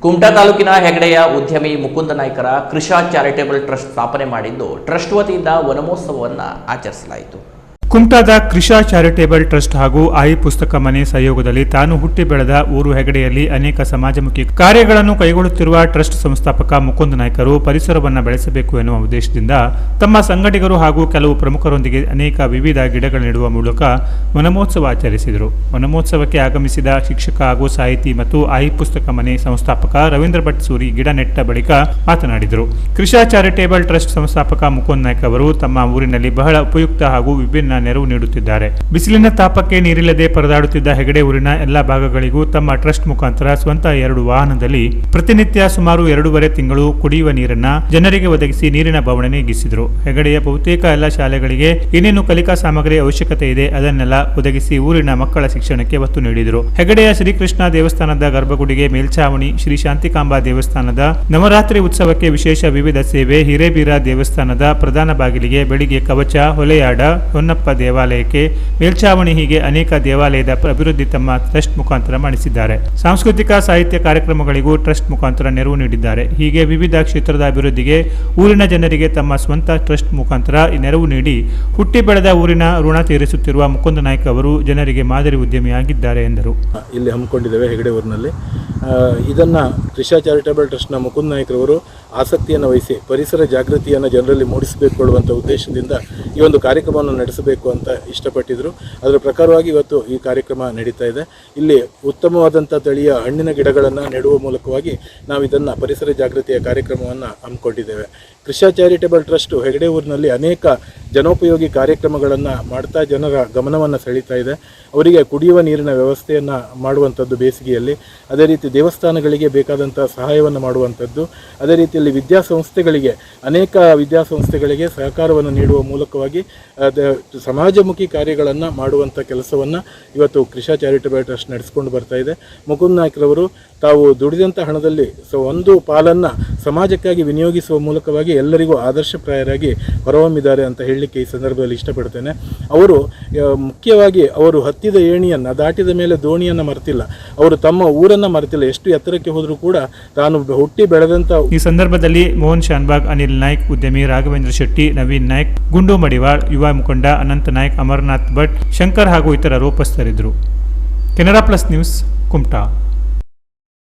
ಕುಮಟಾ ತಾಲೂಕಿನ ಹೆಗಡೆಯ ಉದ್ಯಮಿ ಮುಕುಂದ ನಾಯ್ಕರ Krisha charitable trust ಸ್ಥಾಪನೆ ಮಾಡಿದ್ದು ಟ್ರಸ್ಟ್ ವತಿಯಿಂದ ವನಮಹೋತ್ಸವವನ್ನು ಆಚರಿಸಲಾಯಿತು. ಕುಮಟಾದ ಕೃಷಾ ಚಾರಿಟೇಬಲ್ ಟ್ರಸ್ಟ್ ಹಾಗೂ ಆಯಿ ಪುಸ್ತಕ ಮನೆ ಸಹಯೋಗದಲ್ಲಿ ತಾನು ಹುಟ್ಟಿ ಬೆಳೆದ ಊರು ಹೆಗಡೆಯಲ್ಲಿ ಅನೇಕ ಸಮಾಜಮುಖಿ ಕಾರ್ಯಗಳನ್ನು ಕೈಗೊಳ್ಳುತ್ತಿರುವ ಟ್ರಸ್ಟ್ ಸಂಸ್ಥಾಪಕ ಮುಕುಂದ ನಾಯ್ಕರು ಪರಿಸರವನ್ನು ಬೆಳೆಸಬೇಕು ಎನ್ನುವ ಉದ್ದೇಶದಿಂದ ತಮ್ಮ ಸಂಘಟಕರು ಹಾಗೂ ಕೆಲವು ಪ್ರಮುಖರೊಂದಿಗೆ ಅನೇಕ ವಿವಿಧ ಗಿಡಗಳ ನೆಡುವ ಮೂಲಕ ವನಮಹೋತ್ಸವ ಆಚರಿಸಿದರು. ವನಮಹೋತ್ಸವಕ್ಕೆ ಆಗಮಿಸಿದ ಶಿಕ್ಷಕ ಹಾಗೂ ಸಾಹಿತಿ ಮತ್ತು ಆಯಿ ಪುಸ್ತಕ ಮನೆ ಸಂಸ್ಥಾಪಕ ರವೀಂದ್ರ ಭಟ್ ಸೂರಿ ಗಿಡ ನೆಟ್ಟ ಬಳಿಕ ಮಾತನಾಡಿದರು. ಕೃಷಾ ಚಾರಿಟೇಬಲ್ ಟ್ರಸ್ಟ್ ಸಂಸ್ಥಾಪಕ ಮುಕುಂದ ನಾಯ್ಕ ಅವರು ತಮ್ಮ ಊರಿನಲ್ಲಿ ಬಹಳ ಉಪಯುಕ್ತ ಹಾಗೂ ವಿಭಿನ್ನ ನೆರವು ನೀಡುತ್ತಿದ್ದಾರೆ. ಬಿಸಿಲಿನ ತಾಪಕ್ಕೆ ನೀರಿಲ್ಲದೆ ಪರದಾಡುತ್ತಿದ್ದ ಹೆಗಡೆ ಊರಿನ ಎಲ್ಲಾ ಭಾಗಗಳಿಗೂ ತಮ್ಮ ಟ್ರಸ್ಟ್ ಮುಖಾಂತರ ಸ್ವಂತ 2 ವಾಹನದಲ್ಲಿ ಪ್ರತಿನಿತ್ಯ ಸುಮಾರು 2.5 ತಿಂಗಳು ಕುಡಿಯುವ ನೀರನ್ನ ಜನರಿಗೆ ಒದಗಿಸಿ ನೀರಿನ ಬವಣೆ ನೀಗಿಸಿದರು. ಹೆಗಡೆಯ ಬಹುತೇಕ ಎಲ್ಲ ಶಾಲೆಗಳಿಗೆ ಏನೇನು ಕಲಿಕಾ ಸಾಮಗ್ರಿ ಅವಶ್ಯಕತೆ ಇದೆ ಅದನ್ನೆಲ್ಲ ಒದಗಿಸಿ ಊರಿನ ಮಕ್ಕಳ ಶಿಕ್ಷಣಕ್ಕೆ ಒತ್ತು ನೀಡಿದರು. ಹೆಗಡೆಯ ಶ್ರೀಕೃಷ್ಣ ದೇವಸ್ಥಾನದ ಗರ್ಭಗುಡಿಗೆ ಮೇಲ್ಛಾವಣಿ, ಶ್ರೀ ಶಾಂತಿಕಾಂಬಾ ದೇವಸ್ಥಾನದ ನವರಾತ್ರಿ ಉತ್ಸವಕ್ಕೆ ವಿಶೇಷ ವಿವಿಧ ಸೇವೆ, ಹಿರೇಬೀರ ದೇವಸ್ಥಾನದ ಪ್ರಧಾನ ಬಾಗಿಲಿಗೆ ಬೆಳಿಗ್ಗೆ ಕವಚ, ಹೊಲೆಯಾಡ, ಹೊನ್ನಪ್ಪ ದೇವಾಲಯಕ್ಕೆ ಮೇಲ್ಛಾವಣಿ ಹೀಗೆ ಅನೇಕ ದೇವಾಲಯದ ಅಭಿವೃದ್ಧಿ ತಮ್ಮ ಟ್ರಸ್ಟ್ ಮುಖಾಂತರ ಮಾಡಿಸಿದ್ದಾರೆ. ಸಾಂಸ್ಕೃತಿಕ ಸಾಹಿತ್ಯ ಕಾರ್ಯಕ್ರಮಗಳಿಗೂ ಟ್ರಸ್ಟ್ ಮುಖಾಂತರ ನೆರವು ನೀಡಿದ್ದಾರೆ. ಹೀಗೆ ವಿವಿಧ ಕ್ಷೇತ್ರದ ಅಭಿವೃದ್ಧಿಗೆ ಊರಿನ ಜನರಿಗೆ ತಮ್ಮ ಸ್ವಂತ ಟ್ರಸ್ಟ್ ಮುಖಾಂತರ ನೆರವು ನೀಡಿ ಹುಟ್ಟಿ ಬೆಳೆದ ಊರಿನ ಋಣ ತೀರಿಸುತ್ತಿರುವ ಮುಕುಂದ ನಾಯ್ಕ ಅವರು ಜನರಿಗೆ ಮಾದರಿ ಉದ್ಯಮಿಯಾಗಿದ್ದಾರೆ ಎಂದರು. ಇಲ್ಲಿ ಹಮ್ಮಿಕೊಂಡಿದ್ದೇವೆ ಹೆಗಡೆ ಊರಿನಲ್ಲಿ. ಇದನ್ನು ಕೃಷಾ ಚಾರಿಟೇಬಲ್ ಟ್ರಸ್ಟ್ನ ಮುಕುಂದ ನಾಯ್ಕರವರು ಆಸಕ್ತಿಯನ್ನು ವಹಿಸಿ ಪರಿಸರ ಜಾಗೃತಿಯನ್ನು ಜನರಲ್ಲಿ ಮೂಡಿಸಬೇಕೊಳ್ಳುವಂಥ ಉದ್ದೇಶದಿಂದ ಈ ಒಂದು ಕಾರ್ಯಕ್ರಮವನ್ನು ನಡೆಸಬೇಕು ಅಂತ ಇಷ್ಟಪಟ್ಟಿದ್ದರು. ಅದರ ಪ್ರಕಾರವಾಗಿ ಇವತ್ತು ಈ ಕಾರ್ಯಕ್ರಮ ನಡೀತಾ ಇದೆ. ಇಲ್ಲಿ ಉತ್ತಮವಾದಂಥ ತಳಿಯ ಹಣ್ಣಿನ ಗಿಡಗಳನ್ನು ನೆಡುವ ಮೂಲಕವಾಗಿ ನಾವು ಇದನ್ನು ಪರಿಸರ ಜಾಗೃತಿಯ ಕಾರ್ಯಕ್ರಮವನ್ನು ಹಮ್ಮಿಕೊಂಡಿದ್ದೇವೆ. ಕೃಷಾ ಚಾರಿಟೇಬಲ್ ಟ್ರಸ್ಟು ಹೆಗಡೆ ಊರಿನಲ್ಲಿ ಅನೇಕ ಜನೋಪಯೋಗಿ ಕಾರ್ಯಕ್ರಮಗಳನ್ನು ಮಾಡ್ತಾ ಜನರ ಗಮನವನ್ನು ಸೆಳೀತಾ ಇದೆ. ಅವರಿಗೆ ಕುಡಿಯುವ ನೀರಿನ ವ್ಯವಸ್ಥೆಯನ್ನು ಮಾಡುವಂಥದ್ದು ಬೇಸಿಗೆಯಲ್ಲಿ, ಅದೇ ರೀತಿ ದೇವಸ್ಥಾನಗಳಿಗೆ ಬೇಕಾದಂಥ ಸಹಾಯವನ್ನು ಮಾಡುವಂಥದ್ದು, ಅದೇ ರೀತಿಯಲ್ಲಿ ವಿದ್ಯಾಸಂಸ್ಥೆಗಳಿಗೆ ಅನೇಕ ವಿದ್ಯಾಸಂಸ್ಥೆಗಳಿಗೆ ಸಹಕಾರವನ್ನು ನೀಡುವ ಮೂಲಕವಾಗಿ ಸಮಾಜಮುಖಿ ಕಾರ್ಯಗಳನ್ನು ಮಾಡುವಂಥ ಕೆಲಸವನ್ನು ಇವತ್ತು ಕೃಷಾ ಚಾರಿಟೇಬಲ್ ಟ್ರಸ್ಟ್ ನಡೆಸ್ಕೊಂಡು ಬರ್ತಾ ಇದೆ. ಮುಕುಂದ ನಾಯ್ಕರವರು ತಾವು ದುಡಿದಂಥ ಹಣದಲ್ಲಿ ಒಂದು ಪಾಲನ್ನು ಸಮಾಜಕ್ಕಾಗಿ ವಿನಿಯೋಗಿಸುವ ಮೂಲಕವಾಗಿ ಎಲ್ಲರಿಗೂ ಆದರ್ಶಪ್ರಾಯರಾಗಿ ಹೊರಹೊಮ್ಮಿದ್ದಾರೆ ಅಂತ ಹೇಳಲಿಕ್ಕೆ ಈ ಸಂದರ್ಭದಲ್ಲಿ ಇಷ್ಟಪಡ್ತೇನೆ. ಅವರು ಮುಖ್ಯವಾಗಿ ಅವರು ಹತ್ತಿದ ಏಣಿಯನ್ನು ದಾಟಿದ ಮೇಲೆ ದೋಣಿಯನ್ನು ಮರೆತಿಲ್ಲ. ಅವರು ತಮ್ಮ ಊರನ್ನು ಮರೆತಿಲ್ಲ. ಎಷ್ಟು ಎತ್ತರಕ್ಕೆ ಹೋದರೂ ಕೂಡ ತಾನು ಹುಟ್ಟಿ ಬೆಳೆದಂಥ. ಈ ಸಂದರ್ಭದಲ್ಲಿ ಮೋಹನ್ ಶಾನ್ಬಾಗ್, ಅನಿಲ್ ನಾಯ್ಕ್, ಉದ್ಯಮಿ ರಾಘವೇಂದ್ರ ಶೆಟ್ಟಿ, ನವೀನ್ ನಾಯ್ಕ್, ಗುಂಡು ಮಡಿವಾಳ್, ಯುವ ಮುಖಂಡ ಅನಂತ ನಾಯ್ಕ್, ಅಮರನಾಥ್ ಭಟ್, ಶಂಕರ್ ಹಾಗೂ ಇತರರು ಉಪಸ್ಥಿತರಿದ್ದರು. Canara plus news, Kumta.